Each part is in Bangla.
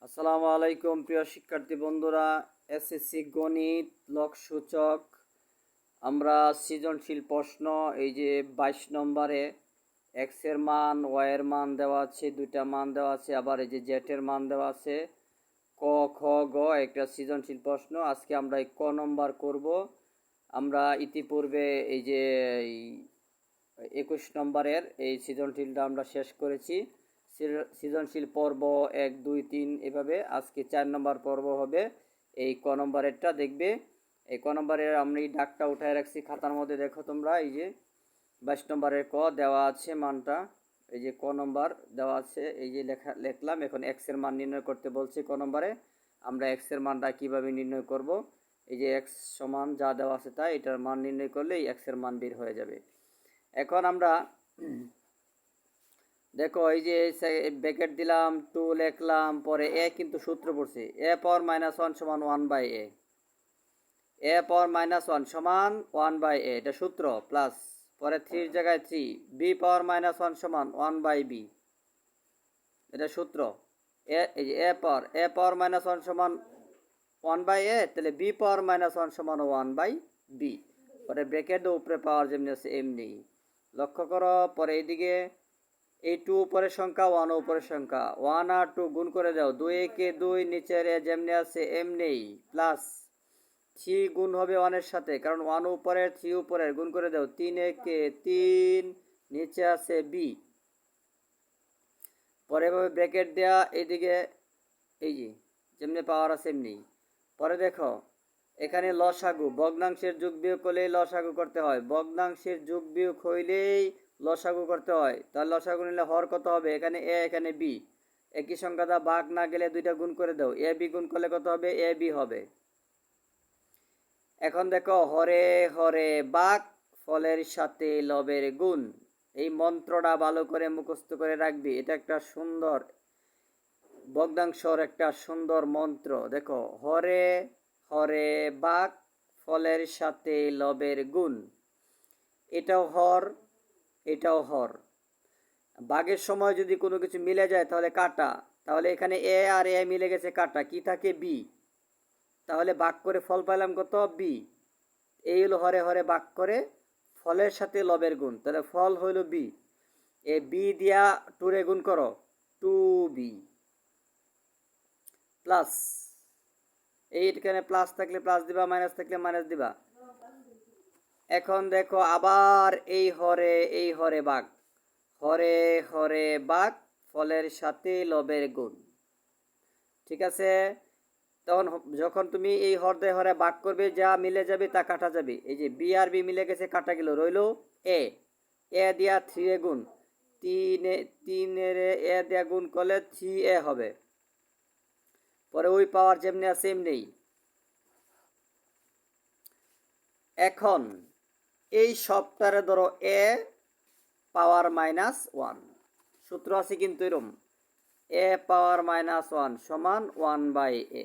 আসসালামু আলাইকুম প্রিয় শিক্ষার্থী বন্ধুরা। এসএসসি গণিত লক সূচক আমরা সৃজনশীল প্রশ্ন এই যে 22 নম্বরে এক্স এর মান ওয়াই এর মান দেওয়া আছে, দুইটা মান দেওয়া আছে, আবার এই যে জেড এর মান দেওয়া আছে, ক খ গ একটা সৃজনশীল প্রশ্ন। আজকে আমরা এই ক নম্বর করব। আমরা ইতিপূর্বে এই যে 21 নম্বরের এই সৃজনশীলটা আমরা শেষ করেছি। সৃজনশীল পর্ব 1 2 3 এভাবে আজকে 4 নম্বর পর্ব হবে। এই ক নম্বরেরটা দেখবে। এই ক নম্বরের আমি ডাকটা উঠায় রাখছি খাতার মধ্যে, দেখো তোমরা। এই যে 22 নম্বরের ক দেওয়া আছে মানটা, এই যে ক নম্বর দেওয়া আছে, এই যে লিখলাম। এখন এক্স এর মান নির্ণয় করতে বলছে ক নম্বরে। আমরা এক্স এর মানটা কিভাবে নির্ণয় করব? এই যে এক্স সমান যা দেওয়া আছে তাই, এটার মান নির্ণয় করলেই এক্স এর মান বের হয়ে যাবে। এখন আমরা দেখো এই যে ব্র্যাকেট দিলাম, 2 লিখলাম, পরে এ কিন্তু সূত্র পড়ছে এ পাওয়ার -1 সমান 1/a, এ পাওয়ার -1 সমান 1/a, এটা সূত্র। প্লাস পরে 3 এর জায়গায় 3, বি পাওয়ার -1 সমান 1/b, এটা সূত্র। এই যে এ পাওয়ার -1 সমান 1/a, তাহলে বি পাওয়ার -1 সমান 1/b। পরে ব্র্যাকেট উপরে পাওয়ার যেমনি আছে এমনি লক্ষ্য করো। পরে এইদিকে এই 2 উপরের সংখ্যা, 1 উপরের সংখ্যা, 1 আর 2 গুণ করে দাও, 2 একে 2, নিচের এ যেমনি আছে এমনি। প্লাস 3 গুণ হবে 1 এর সাথে, কারণ 1 উপরের 3 উপরের, গুণ করে দাও, 3 একে 3, নিচে আছে বি। পরে এভাবে ব্র্যাকেট দেয়া এইদিকে এই যে যেমনি পাওয়ার আছে এমনি। পরে দেখো এখানে লসাগু, ভগ্নাংশের যোগ বিয়োগ করলেই লসাগু করতে হয়, ভগ্নাংশের যোগ বিয়োগ হইলেই লসাগু করতে হয়। তাহলে লসাগু নিলে হর কত হবে? এখানে এ এখানে বি, একই সংখ্যা দা ভাগ না গেলে দুইটা গুণ করে দাও, এ বি গুণ করলে কত হবে? এ বি হবে। এখন দেখো হরে হরে বাক, ফলের সাথে লবের গুণ। এই মন্ত্রটা ভালো করে মুখস্থ করে রাখবি, এটা একটা সুন্দর ভগ্নাংশর একটা সুন্দর মন্ত্র। দেখো হরে হরে বাক, ফলের সাথে লবের গুণ, এটাও হর এটাও হর। ভাগের সময় যদি কোনো কিছু মিলে যায় তাহলে কাটা, তাহলে এখানে এ আর এ মিলে গেছে, কাটা কি থাকে? বি। তাহলে ভাগ করে ফল পাইলাম কত? বি। এই হলো হরে হরে ভাগ করে ফলের সাথে লবের গুণ, তাহলে ফল হইল বি। এ বি দিয়া 2 রে গুণ করো, 2b প্লাস এইখানে প্লাস থাকলে প্লাস দিবা, মাইনাস থাকলে মাইনাস দিবা। এখন দেখো আবার এই হরে ভাগ, হরে হরে ভাগ, ফলের সাথে লবের গুণ, ঠিক আছে। তখন যখন তুমি এই হরে হরে ভাগ করবে, যা মিলে যাবে তা কাটা যাবে। এই যে বি আর বি মিলে গেছে, কাটা গেল, রইল এ। এ দিয়া 3 এ গুণ, 3 এর এ দিয়া গুণ করলে 3a হবে। পরে ওই পাওয়ার যেমনি আছে এমনি। এখন এই সবটারে ধরো এ পাওয়ার -1, সূত্র আছে কিন্তু এরম, এ পাওয়ার -1 সমান 1/a,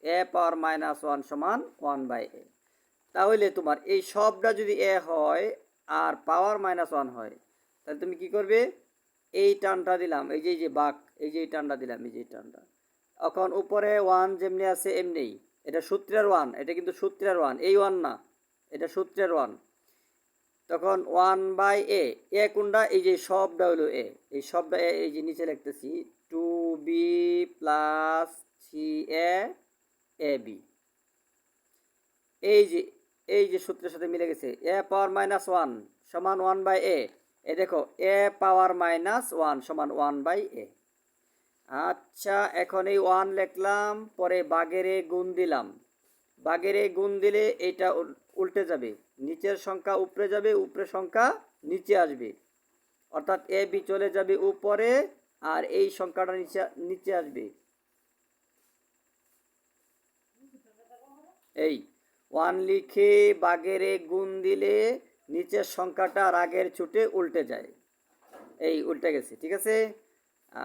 এ পাওয়ার -1 সমান 1/a। তাহলে তোমার এই সবটা যদি এ হয় আর পাওয়ার -1 হয়, তাহলে তুমি কি করবে? এই টানটা দিলাম, এই যে বাক, এই যে টানটা দিলাম, এই যে টানটা। এখন উপরে 1 যেমনি আছে এমনি, এটা সূত্রের 1, এটা কিন্তু সূত্রের 1, এই 1 না, এটা সূত্রের 1। তখন 1/a, এ কোনটা? এই যে সবটা হলো এ, এই সবটা এ, এই যে নিচে লিখতেছি 2b প্লাস 3a ab। এই যে সূত্রের সাথে মিলে গেছে, এ পাওয়ার -1 সমান 1/a। এ দেখো এ পাওয়ার -1 সমান 1/a। আচ্ছা, এখন এই 1 লিখলাম, পরে বাগেরে গুণ দিলাম, বাগেরে গুণ দিলে এটা উল্টে যাবে, নিচের সংখ্যা উপরে যাবে, উপরের সংখ্যা নিচে আসবে, অর্থাৎ এ বি চলে যাবে উপরে আর এই সংখ্যাটা নিচে আসবে। এই 1 লিখে বাগেরে গুণ দিলে নিচের সংখ্যাটা রাগের ছুটে উল্টে যায়, এই উল্টে গেছে, ঠিক আছে।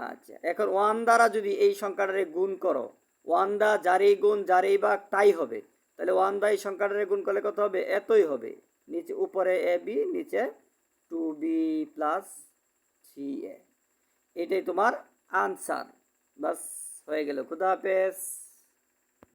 আচ্ছা, এখন 1 দ্বারা যদি এই সংখ্যাটারে গুণ করো, 1 দা যারই গুণ যারই ভাগ তাই হবে, তাহলে 1 দা এই সংখ্যাটারে গুণ করলে কত হবে? এতই হবে। নিচে উপরে এ বি, নিচে 2b প্লাস 3a, এটাই তোমার আনসার। বাস। হয়ে গেল। খুদা হাফেজ।